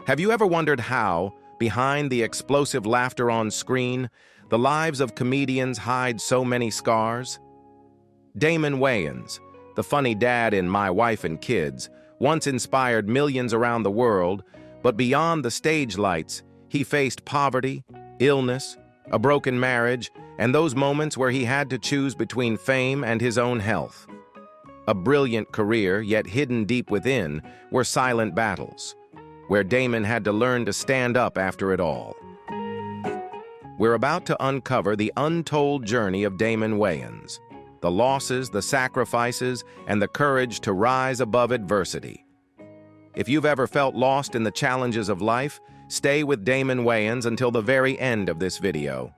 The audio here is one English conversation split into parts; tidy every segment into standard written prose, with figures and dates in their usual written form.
Have you ever wondered how, behind the explosive laughter on screen, the lives of comedians hide so many scars? Damon Wayans, the funny dad in My Wife and Kids, once inspired millions around the world, but beyond the stage lights, he faced poverty, illness, a broken marriage, and those moments where he had to choose between fame and his own health. A brilliant career, yet hidden deep within, were silent battles, where Damon had to learn to stand up after it all. We're about to uncover the untold journey of Damon Wayans, the losses, the sacrifices, and the courage to rise above adversity. If you've ever felt lost in the challenges of life, stay with Damon Wayans until the very end of this video,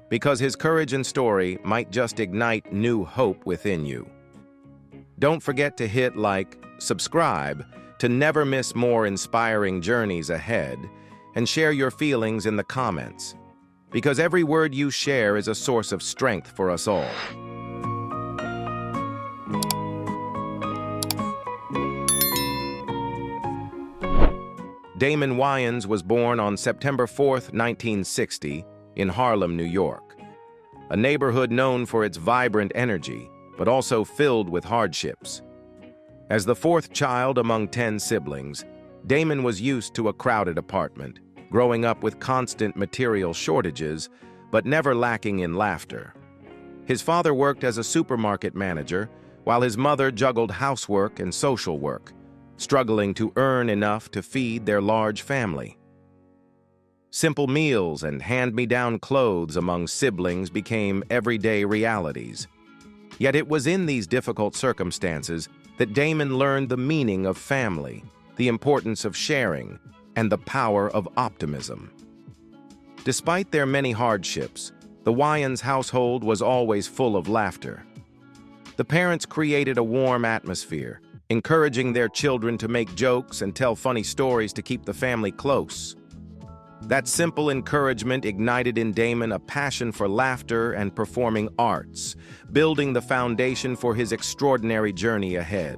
because his courage and story might just ignite new hope within you. Don't forget to hit like, subscribe, to never miss more inspiring journeys ahead, and share your feelings in the comments, because every word you share is a source of strength for us all. Damon Wayans was born on September 4, 1960, in Harlem, New York, a neighborhood known for its vibrant energy, but also filled with hardships. As the fourth child among 10 siblings, Damon was used to a crowded apartment, growing up with constant material shortages, but never lacking in laughter. His father worked as a supermarket manager, while his mother juggled housework and social work, struggling to earn enough to feed their large family. Simple meals and hand-me-down clothes among siblings became everyday realities. Yet it was in these difficult circumstances that Damon learned the meaning of family, the importance of sharing, and the power of optimism. Despite their many hardships, the Wayans household was always full of laughter. The parents created a warm atmosphere, encouraging their children to make jokes and tell funny stories to keep the family close. That simple encouragement ignited in Damon a passion for laughter and performing arts, building the foundation for his extraordinary journey ahead.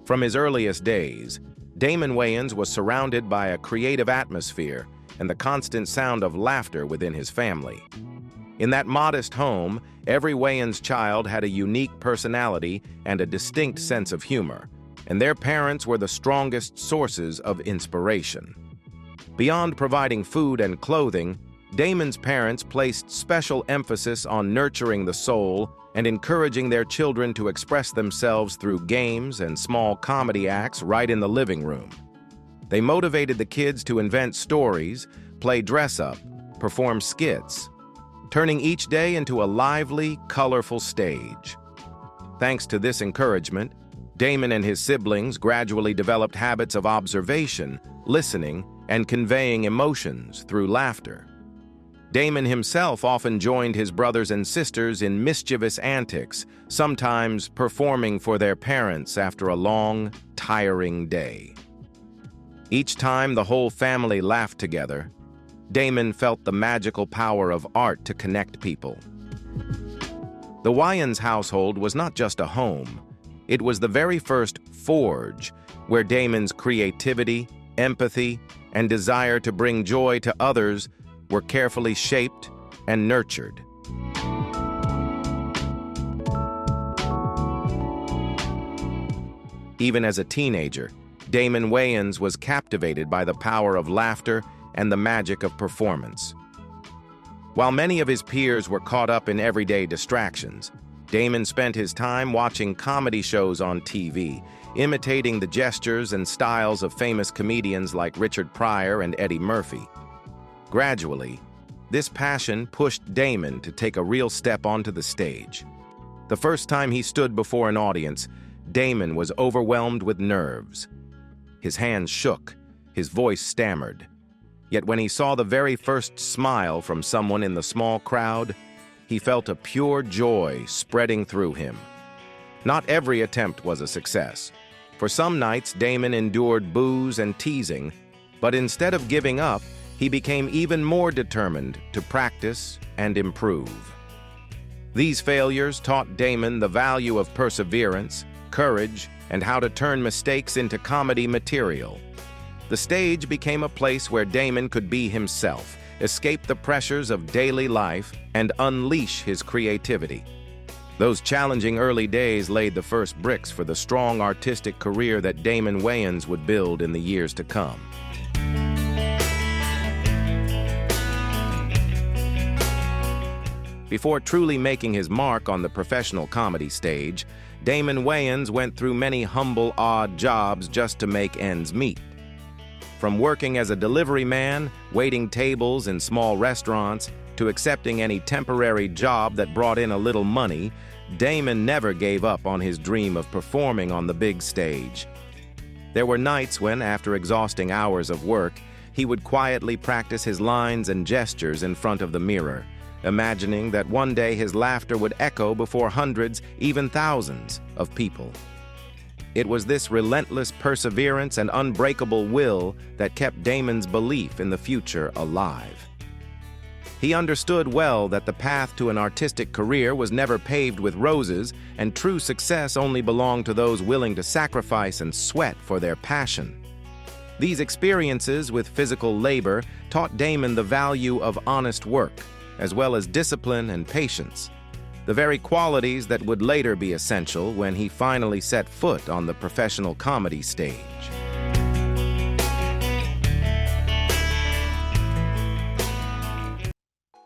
From his earliest days, Damon Wayans was surrounded by a creative atmosphere and the constant sound of laughter within his family. In that modest home, every Wayans child had a unique personality and a distinct sense of humor, and their parents were the strongest sources of inspiration. Beyond providing food and clothing, Damon's parents placed special emphasis on nurturing the soul and encouraging their children to express themselves through games and small comedy acts right in the living room. They motivated the kids to invent stories, play dress-up, perform skits, turning each day into a lively, colorful stage. Thanks to this encouragement, Damon and his siblings gradually developed habits of observation, listening, and conveying emotions through laughter. Damon himself often joined his brothers and sisters in mischievous antics, sometimes performing for their parents after a long, tiring day. Each time the whole family laughed together, Damon felt the magical power of art to connect people. The Wayans household was not just a home. It was the very first forge where Damon's creativity, empathy, and desire to bring joy to others were carefully shaped and nurtured. Even as a teenager, Damon Wayans was captivated by the power of laughter and the magic of performance. While many of his peers were caught up in everyday distractions, Damon spent his time watching comedy shows on TV, imitating the gestures and styles of famous comedians like Richard Pryor and Eddie Murphy. Gradually, this passion pushed Damon to take a real step onto the stage. The first time he stood before an audience, Damon was overwhelmed with nerves. His hands shook, his voice stammered. Yet when he saw the very first smile from someone in the small crowd, he felt a pure joy spreading through him. Not every attempt was a success. For some nights, Damon endured boos and teasing, but instead of giving up, he became even more determined to practice and improve. These failures taught Damon the value of perseverance, courage, and how to turn mistakes into comedy material. The stage became a place where Damon could be himself, escape the pressures of daily life, and unleash his creativity. Those challenging early days laid the first bricks for the strong artistic career that Damon Wayans would build in the years to come. Before truly making his mark on the professional comedy stage, Damon Wayans went through many humble, odd jobs just to make ends meet. From working as a delivery man, waiting tables in small restaurants, to accepting any temporary job that brought in a little money, Damon never gave up on his dream of performing on the big stage. There were nights when, after exhausting hours of work, he would quietly practice his lines and gestures in front of the mirror, imagining that one day his laughter would echo before hundreds, even thousands, of people. It was this relentless perseverance and unbreakable will that kept Damon's belief in the future alive. He understood well that the path to an artistic career was never paved with roses, and true success only belonged to those willing to sacrifice and sweat for their passion. These experiences with physical labor taught Damon the value of honest work, as well as discipline and patience, the very qualities that would later be essential when he finally set foot on the professional comedy stage.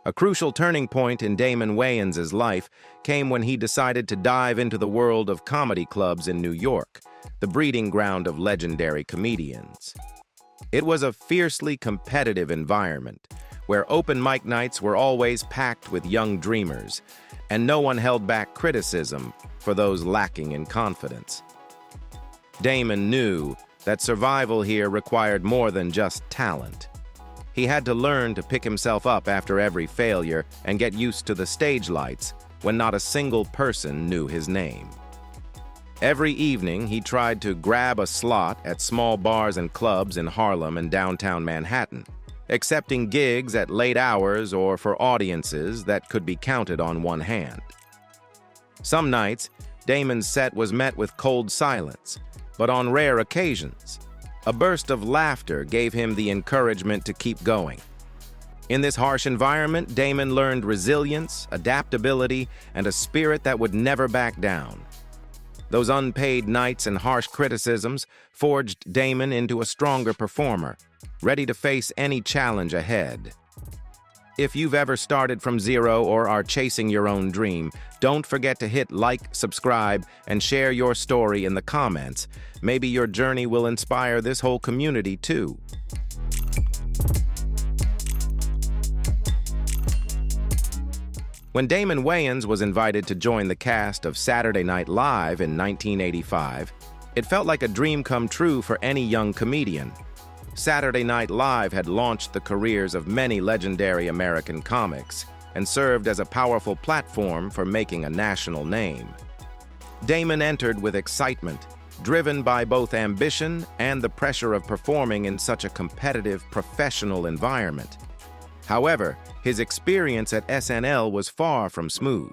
A crucial turning point in Damon Wayans' life came when he decided to dive into the world of comedy clubs in New York, the breeding ground of legendary comedians. It was a fiercely competitive environment, where open mic nights were always packed with young dreamers, and no one held back criticism for those lacking in confidence. Damon knew that survival here required more than just talent. He had to learn to pick himself up after every failure and get used to the stage lights when not a single person knew his name. Every evening, he tried to grab a slot at small bars and clubs in Harlem and downtown Manhattan, accepting gigs at late hours or for audiences that could be counted on one hand. Some nights, Damon's set was met with cold silence, but on rare occasions, a burst of laughter gave him the encouragement to keep going. In this harsh environment, Damon learned resilience, adaptability, and a spirit that would never back down. Those unpaid nights and harsh criticisms forged Damon into a stronger performer, ready to face any challenge ahead. If you've ever started from zero or are chasing your own dream, don't forget to hit like, subscribe, and share your story in the comments. Maybe your journey will inspire this whole community too. When Damon Wayans was invited to join the cast of Saturday Night Live in 1985, it felt like a dream come true for any young comedian. Saturday Night Live had launched the careers of many legendary American comics and served as a powerful platform for making a national name. Damon entered with excitement, driven by both ambition and the pressure of performing in such a competitive, professional environment. However, his experience at SNL was far from smooth.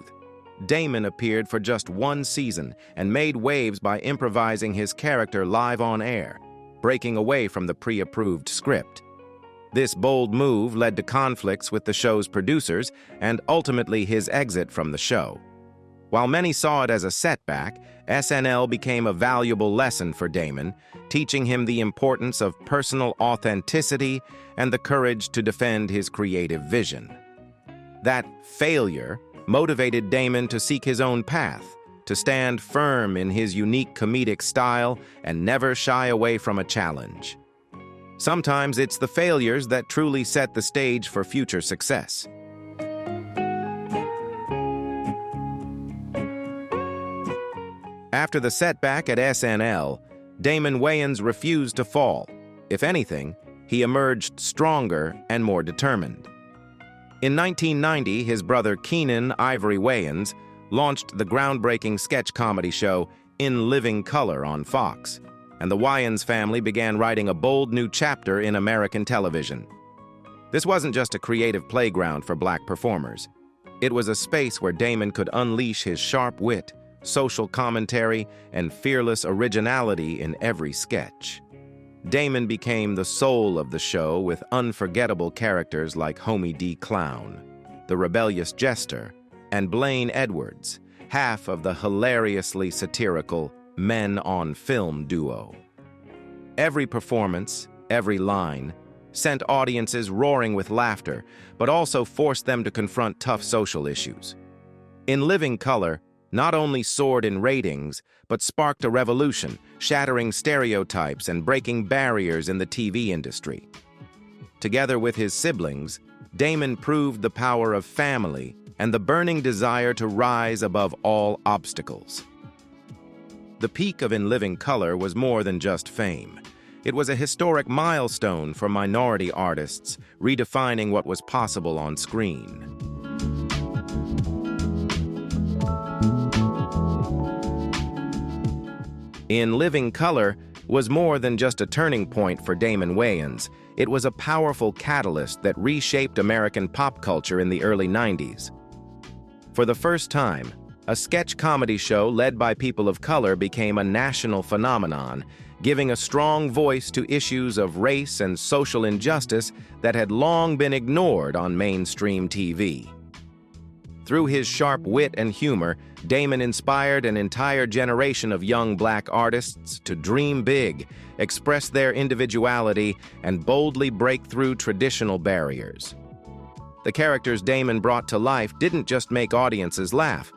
Damon appeared for just one season and made waves by improvising his character live on air, breaking away from the pre-approved script. This bold move led to conflicts with the show's producers and ultimately his exit from the show. While many saw it as a setback, SNL became a valuable lesson for Damon, teaching him the importance of personal authenticity and the courage to defend his creative vision. That failure motivated Damon to seek his own path, to stand firm in his unique comedic style and never shy away from a challenge. Sometimes it's the failures that truly set the stage for future success. After the setback at SNL, Damon Wayans refused to fall. If anything, he emerged stronger and more determined. In 1990, his brother Keenan Ivory Wayans launched the groundbreaking sketch comedy show In Living Color on Fox, and the Wayans family began writing a bold new chapter in American television. This wasn't just a creative playground for black performers. It was a space where Damon could unleash his sharp wit, social commentary, and fearless originality in every sketch. Damon became the soul of the show with unforgettable characters like Homie D. Clown, the rebellious jester, and Blaine Edwards, half of the hilariously satirical Men on Film duo. Every performance, every line, sent audiences roaring with laughter, but also forced them to confront tough social issues. In living color, not only soared in ratings, but sparked a revolution, shattering stereotypes and breaking barriers in the TV industry. Together with his siblings, Damon proved the power of family and the burning desire to rise above all obstacles. The peak of In Living Color was more than just fame. It was a historic milestone for minority artists, redefining what was possible on screen. In Living Color was more than just a turning point for Damon Wayans. It was a powerful catalyst that reshaped American pop culture in the early 90s. For the first time, a sketch comedy show led by people of color became a national phenomenon, giving a strong voice to issues of race and social injustice that had long been ignored on mainstream TV. Through his sharp wit and humor, Damon inspired an entire generation of young black artists to dream big, express their individuality, and boldly break through traditional barriers. The characters Damon brought to life didn't just make audiences laugh.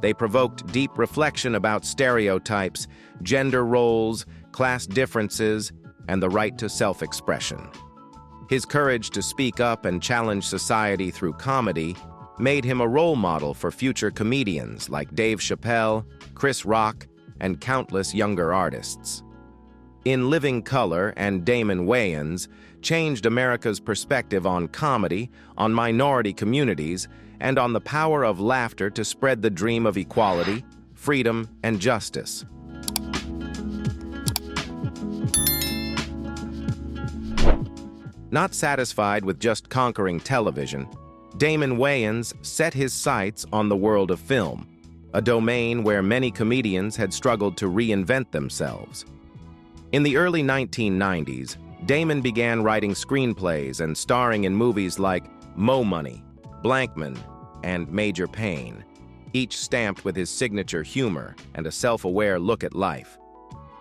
They provoked deep reflection about stereotypes, gender roles, class differences, and the right to self-expression. His courage to speak up and challenge society through comedy made him a role model for future comedians like Dave Chappelle, Chris Rock, and countless younger artists. In Living Color and Damon Wayans changed America's perspective on comedy, on minority communities, and on the power of laughter to spread the dream of equality, freedom, and justice. Not satisfied with just conquering television, Damon Wayans set his sights on the world of film, a domain where many comedians had struggled to reinvent themselves. In the early 1990s, Damon began writing screenplays and starring in movies like Mo Money, Blankman, and Major Payne, each stamped with his signature humor and a self-aware look at life.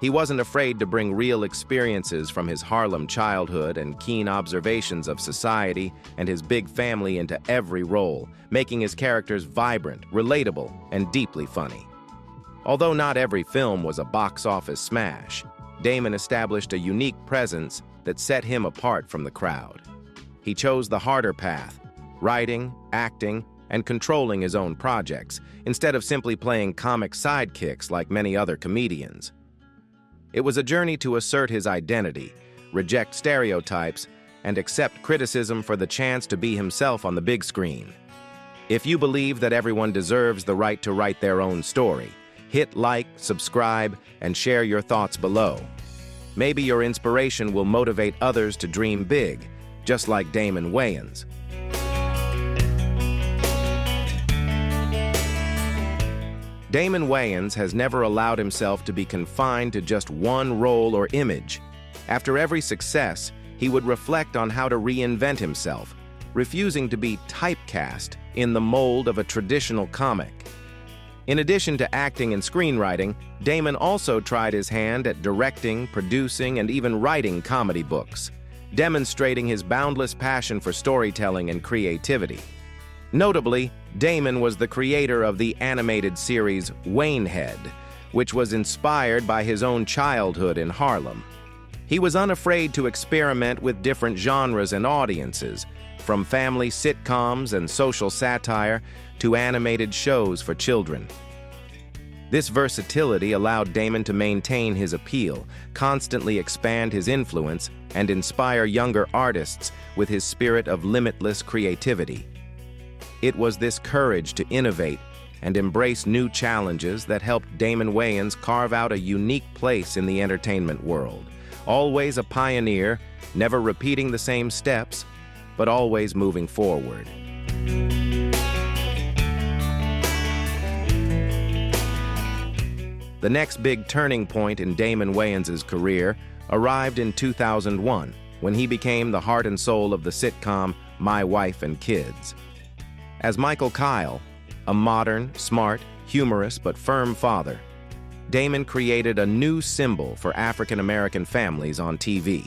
He wasn't afraid to bring real experiences from his Harlem childhood and keen observations of society and his big family into every role, making his characters vibrant, relatable, and deeply funny. Although not every film was a box office smash, Damon established a unique presence that set him apart from the crowd. He chose the harder path, writing, acting, and controlling his own projects, instead of simply playing comic sidekicks like many other comedians. It was a journey to assert his identity, reject stereotypes, and accept criticism for the chance to be himself on the big screen. If you believe that everyone deserves the right to write their own story, hit like, subscribe, and share your thoughts below. Maybe your inspiration will motivate others to dream big, just like Damon Wayans. Damon Wayans has never allowed himself to be confined to just one role or image. After every success, he would reflect on how to reinvent himself, refusing to be typecast in the mold of a traditional comic. In addition to acting and screenwriting, Damon also tried his hand at directing, producing, and even writing comedy books, demonstrating his boundless passion for storytelling and creativity. Notably, Damon was the creator of the animated series Waynehead, which was inspired by his own childhood in Harlem. He was unafraid to experiment with different genres and audiences, from family sitcoms and social satire to animated shows for children. This versatility allowed Damon to maintain his appeal, constantly expand his influence, and inspire younger artists with his spirit of limitless creativity. It was this courage to innovate and embrace new challenges that helped Damon Wayans carve out a unique place in the entertainment world. Always a pioneer, never repeating the same steps, but always moving forward. The next big turning point in Damon Wayans' career arrived in 2001, when he became the heart and soul of the sitcom My Wife and Kids. As Michael Kyle, a modern, smart, humorous, but firm father, Damon created a new symbol for African-American families on TV.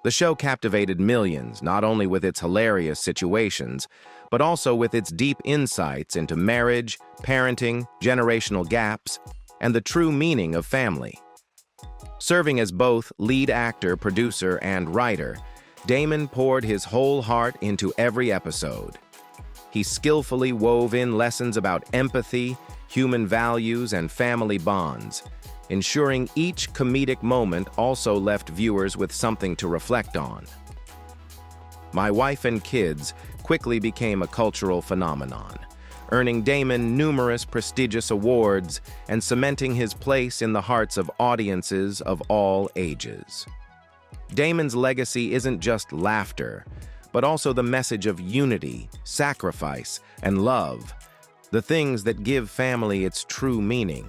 The show captivated millions, not only with its hilarious situations, but also with its deep insights into marriage, parenting, generational gaps, and the true meaning of family. Serving as both lead actor, producer, and writer, Damon poured his whole heart into every episode. He skillfully wove in lessons about empathy, human values, and family bonds, ensuring each comedic moment also left viewers with something to reflect on. My Wife and Kids quickly became a cultural phenomenon, earning Damon numerous prestigious awards and cementing his place in the hearts of audiences of all ages. Damon's legacy isn't just laughter, but also the message of unity, sacrifice, and love, the things that give family its true meaning.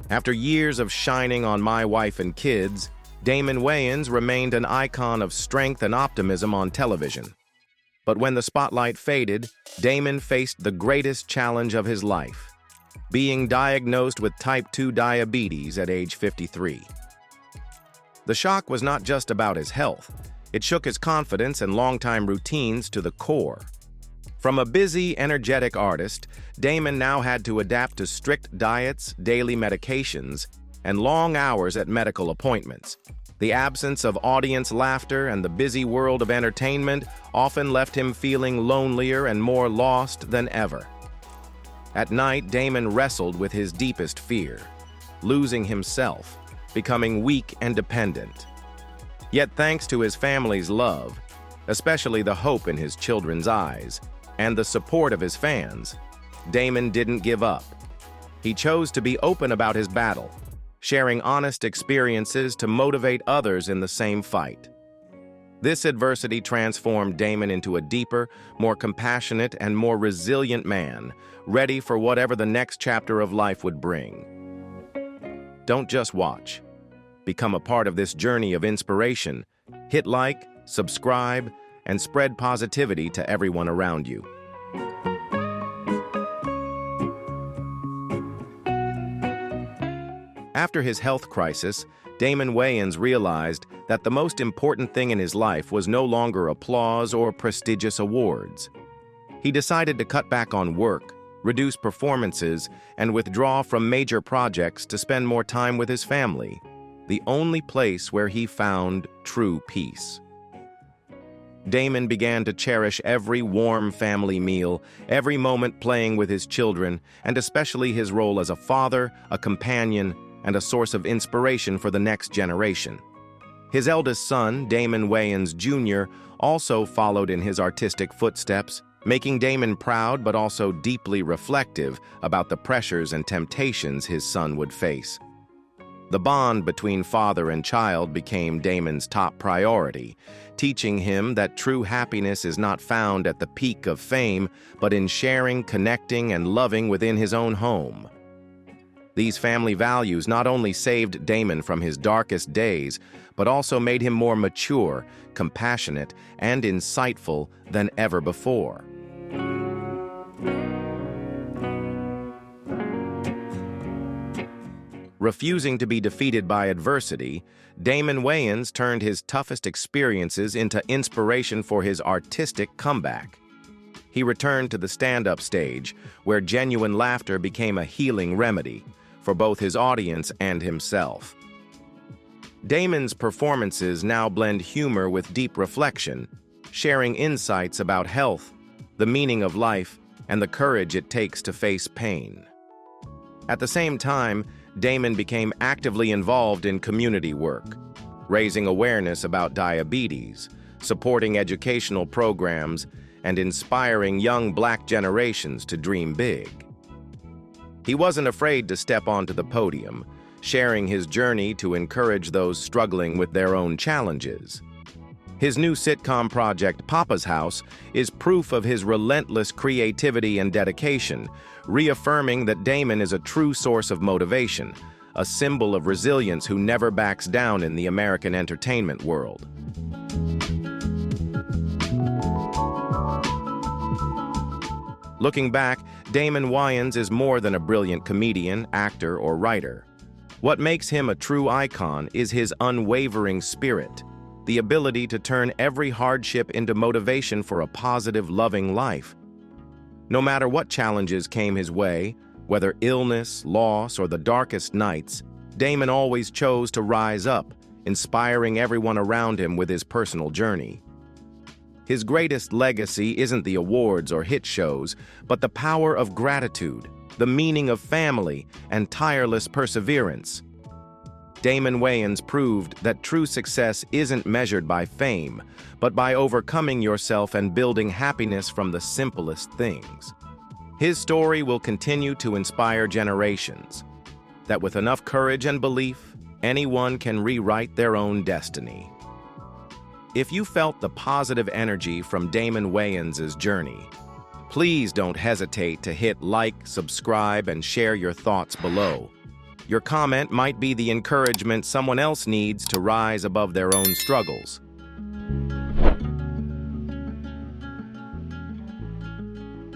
After years of shining on My Wife and Kids, Damon Wayans remained an icon of strength and optimism on television. But when the spotlight faded, Damon faced the greatest challenge of his life, being diagnosed with type 2 diabetes at age 53. The shock was not just about his health. It shook his confidence and longtime routines to the core. From a busy, energetic artist, Damon now had to adapt to strict diets, daily medications, and long hours at medical appointments. The absence of audience laughter and the busy world of entertainment often left him feeling lonelier and more lost than ever. At night, Damon wrestled with his deepest fear, losing himself, becoming weak and dependent. Yet thanks to his family's love, especially the hope in his children's eyes, and the support of his fans, Damon didn't give up. He chose to be open about his battle, sharing honest experiences to motivate others in the same fight. This adversity transformed Damon into a deeper, more compassionate, and more resilient man, ready for whatever the next chapter of life would bring. Don't just watch. Become a part of this journey of inspiration. Hit like, subscribe, and spread positivity to everyone around you. After his health crisis, Damon Wayans realized that the most important thing in his life was no longer applause or prestigious awards. He decided to cut back on work, reduce performances, and withdraw from major projects to spend more time with his family, the only place where he found true peace. Damon began to cherish every warm family meal, every moment playing with his children, and especially his role as a father, a companion, and a source of inspiration for the next generation. His eldest son, Damon Wayans Jr., also followed in his artistic footsteps, making Damon proud but also deeply reflective about the pressures and temptations his son would face. The bond between father and child became Damon's top priority, teaching him that true happiness is not found at the peak of fame, but in sharing, connecting, and loving within his own home. These family values not only saved Damon from his darkest days, but also made him more mature, compassionate, and insightful than ever before. Refusing to be defeated by adversity, Damon Wayans turned his toughest experiences into inspiration for his artistic comeback. He returned to the stand-up stage, where genuine laughter became a healing remedy for both his audience and himself. Damon's performances now blend humor with deep reflection, sharing insights about health, the meaning of life, and the courage it takes to face pain. At the same time, Damon became actively involved in community work, raising awareness about diabetes, supporting educational programs, and inspiring young Black generations to dream big. He wasn't afraid to step onto the podium, sharing his journey to encourage those struggling with their own challenges. His new sitcom project, Poppa's House, is proof of his relentless creativity and dedication, reaffirming that Damon is a true source of motivation, a symbol of resilience who never backs down in the American entertainment world. Looking back, Damon Wayans is more than a brilliant comedian, actor, or writer. What makes him a true icon is his unwavering spirit, the ability to turn every hardship into motivation for a positive, loving life. No matter what challenges came his way, whether illness, loss, or the darkest nights, Damon always chose to rise up, inspiring everyone around him with his personal journey. His greatest legacy isn't the awards or hit shows, but the power of gratitude, the meaning of family, and tireless perseverance. Damon Wayans proved that true success isn't measured by fame, but by overcoming yourself and building happiness from the simplest things. His story will continue to inspire generations, that with enough courage and belief, anyone can rewrite their own destiny. If you felt the positive energy from Damon Wayans' journey, please don't hesitate to hit like, subscribe, and share your thoughts below. Your comment might be the encouragement someone else needs to rise above their own struggles.